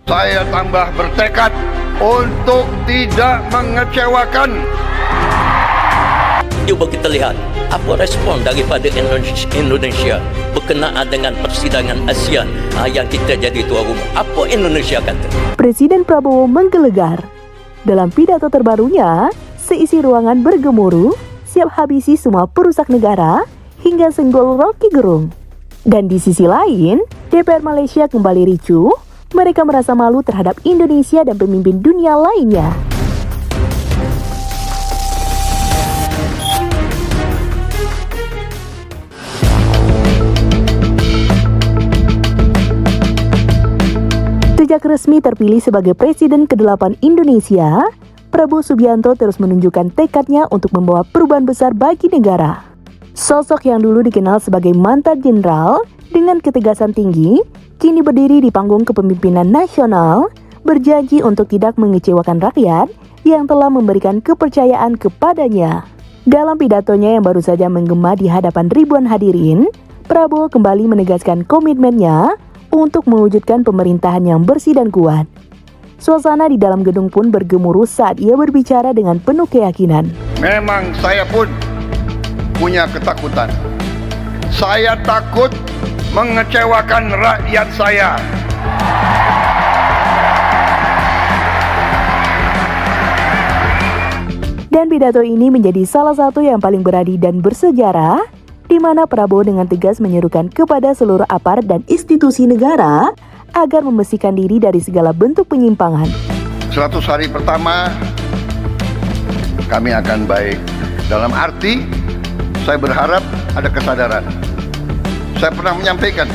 Saya tambah bertekad untuk tidak mengecewakan. Cuba kita lihat apa respon daripada Indonesia berkenaan dengan persidangan ASEAN yang kita jadi tuan rumah. Apa Indonesia kata? Presiden Prabowo menggelegar. Dalam pidato terbarunya, seisi ruangan bergemuruh, siap habisi semua perusak negara hingga senggol Rocky Gerung. Dan di sisi lain, DPR Malaysia kembali ricuh. Mereka merasa malu terhadap Indonesia dan pemimpin dunia lainnya. Sejak resmi terpilih sebagai Presiden ke-8 Indonesia, Prabowo Subianto terus menunjukkan tekadnya untuk membawa perubahan besar bagi negara. Sosok yang dulu dikenal sebagai mantan jenderal dengan ketegasan tinggi, kini berdiri di panggung kepemimpinan nasional, berjanji untuk tidak mengecewakan rakyat yang telah memberikan kepercayaan kepadanya. Dalam pidatonya yang baru saja menggema di hadapan ribuan hadirin, Prabowo kembali menegaskan komitmennya untuk mewujudkan pemerintahan yang bersih dan kuat. Suasana di dalam gedung pun bergemuruh saat ia berbicara dengan penuh keyakinan. Memang saya pun punya ketakutan. Saya takut mengecewakan rakyat saya. Dan pidato ini menjadi salah satu yang paling berani dan bersejarah, di mana Prabowo dengan tegas menyerukan kepada seluruh aparat dan institusi negara agar membersihkan diri dari segala bentuk penyimpangan. 100 hari pertama kami akan baik. Dalam arti saya berharap ada kesadaran. Saya pernah menyampaikan,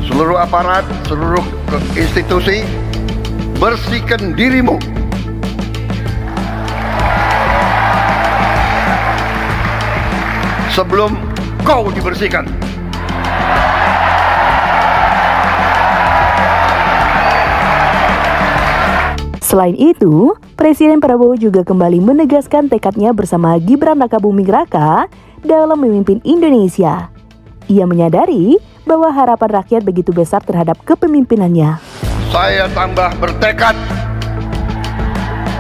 seluruh aparat, seluruh institusi, bersihkan dirimu. Sebelum kau dibersihkan. Selain itu, Presiden Prabowo juga kembali menegaskan tekadnya bersama Gibran Rakabuming Raka dalam memimpin Indonesia. Ia menyadari bahwa harapan rakyat begitu besar terhadap kepemimpinannya. Saya tambah bertekad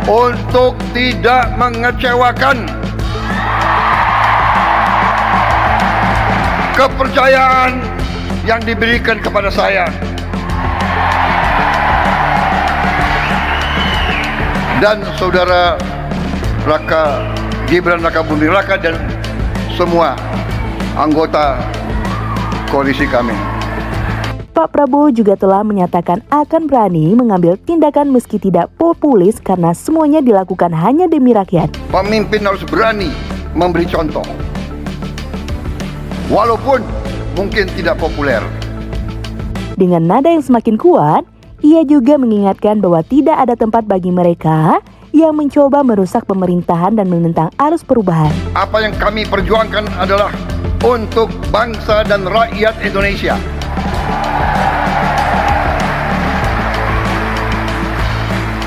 untuk tidak mengecewakan kepercayaan yang diberikan kepada saya. Dan saudara Gibran Rakabuming Raka dan semua anggota koalisi kami. Pak Prabowo juga telah menyatakan akan berani mengambil tindakan meski tidak populis karena semuanya dilakukan hanya demi rakyat. Pemimpin harus berani memberi contoh. Walaupun mungkin tidak populer. Dengan nada yang semakin kuat, ia juga mengingatkan bahwa tidak ada tempat bagi mereka yang mencoba merusak pemerintahan dan menentang arus perubahan. Apa yang kami perjuangkan adalah untuk bangsa dan rakyat Indonesia.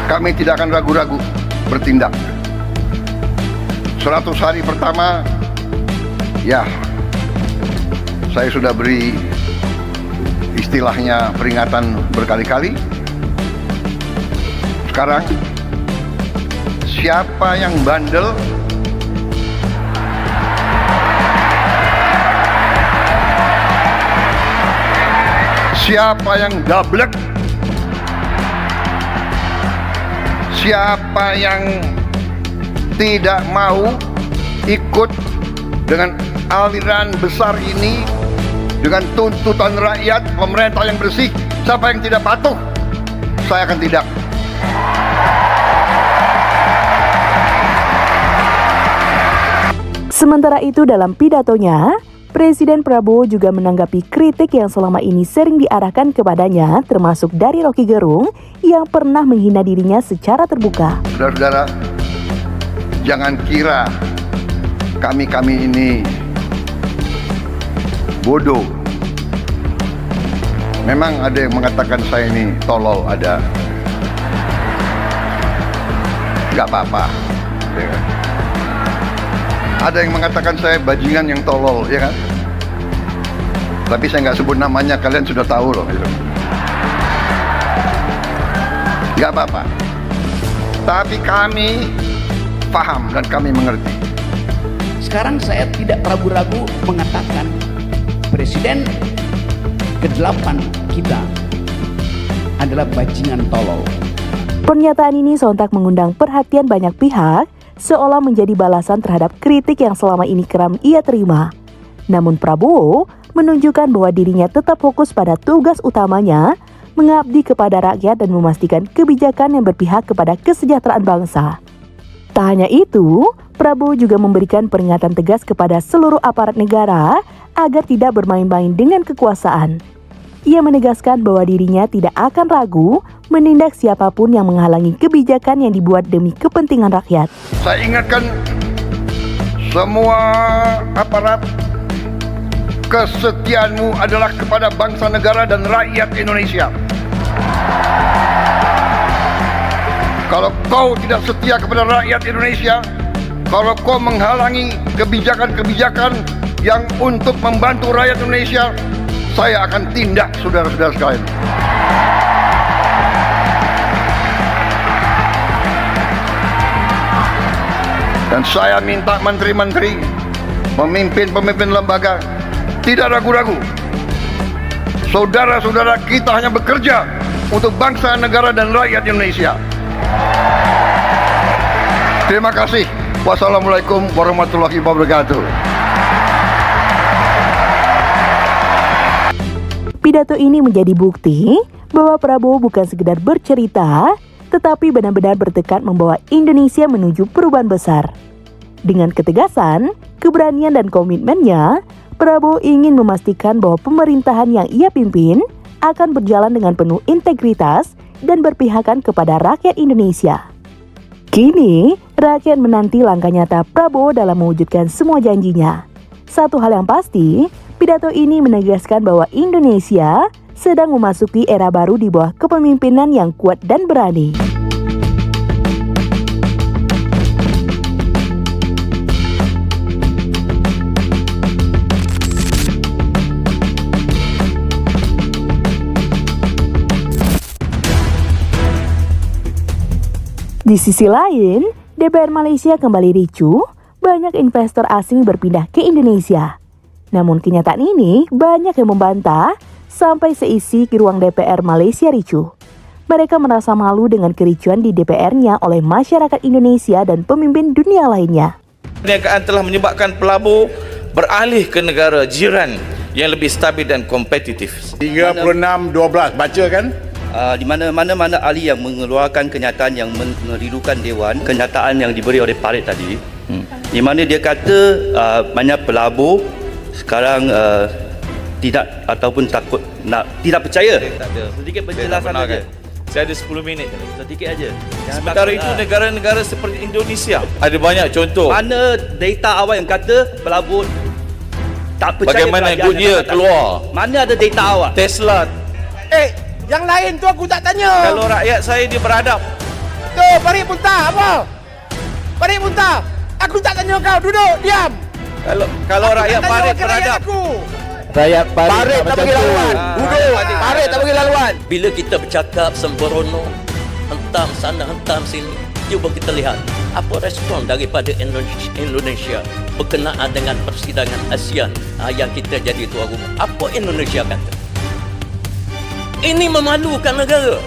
Kami tidak akan ragu-ragu bertindak. 100 hari pertama, ya, saya sudah beri istilahnya peringatan berkali-kali. Sekarang, siapa yang bandel, siapa yang gablek, siapa yang tidak mau ikut dengan aliran besar ini, dengan tuntutan rakyat, pemerintah yang bersih, siapa yang tidak patuh, saya akan tidak. Sementara itu dalam pidatonya, Presiden Prabowo juga menanggapi kritik yang selama ini sering diarahkan kepadanya, termasuk dari Rocky Gerung yang pernah menghina dirinya secara terbuka. Saudara-saudara, jangan kira kami ini bodoh. Memang ada yang mengatakan saya ini tolol, ada. Gak apa-apa, ya kan? Ada yang mengatakan saya bajingan yang tolol, ya kan? Tapi saya nggak sebut namanya, kalian sudah tahu loh. Gitu. Gak apa-apa. Tapi kami paham dan kami mengerti. Sekarang saya tidak ragu-ragu mengatakan Presiden ke-8 kita adalah bajingan tolol. Pernyataan ini sontak mengundang perhatian banyak pihak, seolah menjadi balasan terhadap kritik yang selama ini kerap ia terima. Namun Prabowo menunjukkan bahwa dirinya tetap fokus pada tugas utamanya, mengabdi kepada rakyat dan memastikan kebijakan yang berpihak kepada kesejahteraan bangsa. Tak hanya itu, Prabowo juga memberikan peringatan tegas kepada seluruh aparat negara agar tidak bermain-main dengan kekuasaan. Ia menegaskan bahwa dirinya tidak akan ragu menindak siapapun yang menghalangi kebijakan yang dibuat demi kepentingan rakyat. Saya ingatkan semua aparat, kesetiaanmu adalah kepada bangsa negara dan rakyat Indonesia. Kalau kau tidak setia kepada rakyat Indonesia, kalau kau menghalangi kebijakan-kebijakan yang untuk membantu rakyat Indonesia, saya akan tindak saudara-saudara sekalian. Dan saya minta menteri-menteri, pemimpin-pemimpin lembaga, tidak ragu-ragu. Saudara-saudara kita hanya bekerja untuk bangsa, negara, dan rakyat Indonesia. Terima kasih. Wassalamualaikum warahmatullahi wabarakatuh. Pidato ini menjadi bukti bahwa Prabowo bukan sekedar bercerita, tetapi benar-benar bertekad membawa Indonesia menuju perubahan besar. Dengan ketegasan, keberanian dan komitmennya, Prabowo ingin memastikan bahwa pemerintahan yang ia pimpin akan berjalan dengan penuh integritas dan berpihakan kepada rakyat Indonesia. Kini, rakyat menanti langkah nyata Prabowo dalam mewujudkan semua janjinya. Satu hal yang pasti, pidato ini menegaskan bahwa Indonesia sedang memasuki era baru di bawah kepemimpinan yang kuat dan berani. Di sisi lain, DPR Malaysia kembali ricuh, banyak investor asing berpindah ke Indonesia. Namun kenyataan ini banyak yang membantah, sampai seisi ruang DPR Malaysia ricuh. Mereka merasa malu dengan kericuan di DPR-nya oleh masyarakat Indonesia dan pemimpin dunia lainnya. Perniagaan telah menyebabkan pelabur beralih ke negara jiran yang lebih stabil dan kompetitif. 36-12 baca kan? Di mana ahli yang mengeluarkan kenyataan yang meridukan Dewan, kenyataan yang diberi oleh Parit tadi, di mana dia kata banyak pelabur sekarang tidak ataupun takut tidak percaya. Sedikit penjelasan saja. Saya ada 10 minit. Sedikit aja. Sementara itu negara-negara seperti Indonesia ada banyak contoh. Mana data awal yang kata pelabur tak percaya? Bagaimana Goodyear keluar? Mana ada data awal? Tesla. Yang lain tu aku tak tanya. Kalau rakyat saya dia beradab. Tu Parit muntah apa? Parit muntah. Aku tak tanya kau, duduk, diam. Kalau rakyat Parit beradab. Rakyat Parit tak bagi laluan. Duduk. Parit tak bagi laluan. Bila kita bercakap sembrono, hentam sana, hentam sini, cuba kita lihat apa respon daripada Indonesia berkenaan dengan persidangan ASEAN yang kita jadi tuan rumah. Apa Indonesia kata? Ini memalukan negara.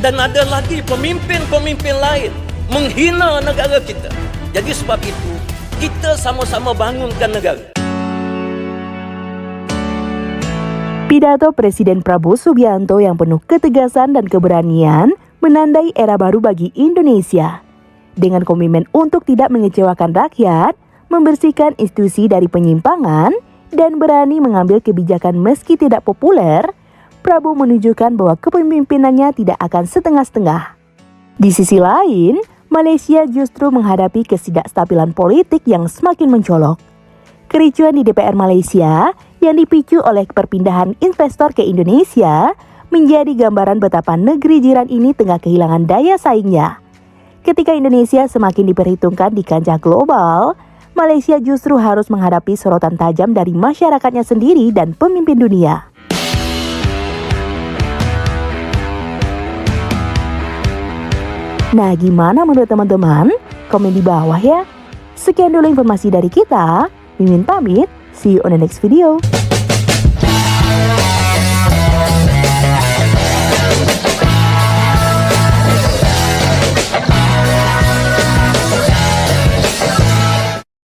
Dan ada lagi pemimpin-pemimpin lain menghina negara kita. Jadi sebab itu, kita sama-sama bangunkan negara. Pidato Presiden Prabowo Subianto yang penuh ketegasan dan keberanian menandai era baru bagi Indonesia. Dengan komitmen untuk tidak mengecewakan rakyat, membersihkan institusi dari penyimpangan, dan berani mengambil kebijakan meski tidak populer, Prabowo menunjukkan bahwa kepemimpinannya tidak akan setengah-setengah. Di sisi lain, Malaysia justru menghadapi ketidakstabilan politik yang semakin mencolok. Kericuan di DPR Malaysia yang dipicu oleh perpindahan investor ke Indonesia menjadi gambaran betapa negeri jiran ini tengah kehilangan daya saingnya. Ketika Indonesia semakin diperhitungkan di kancah global, Malaysia justru harus menghadapi sorotan tajam dari masyarakatnya sendiri dan pemimpin dunia. Nah, gimana menurut teman-teman? Komen di bawah ya. Sekian dulu informasi dari kita. Mimin pamit, see you on the next video.